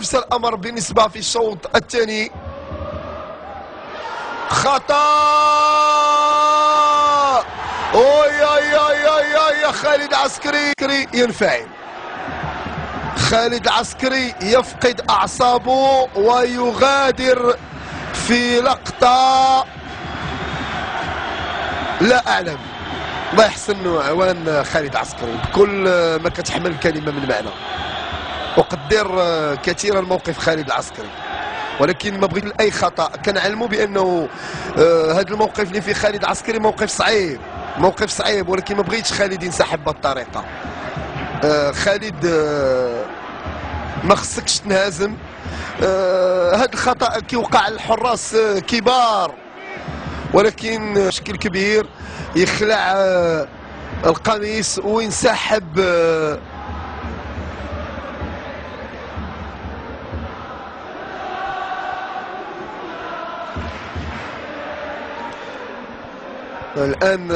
نفس الامر بالنسبه في الشوط الثاني. خطا. اوي اي اي اي اي خالد العسكري ينفعل. خالد العسكري يفقد اعصابه ويغادر في لقطه لا اعلم. الله يحسن عوان خالد العسكري بكل ما كتحمل الكلمه من معنى. اقدر كثيرا موقف خالد العسكري، ولكن ما بغيت اي خطا. كنعلموا بانه هذا الموقف اللي فيه خالد العسكري موقف صعيب، ولكن ما بغيتش خالد ينسحب بهالطريقه. خالد ما خصكش تنهزم. هذا الخطا كيوقع للحراس كبار، ولكن بشكل كبير يخلع القميص وينسحب. الآن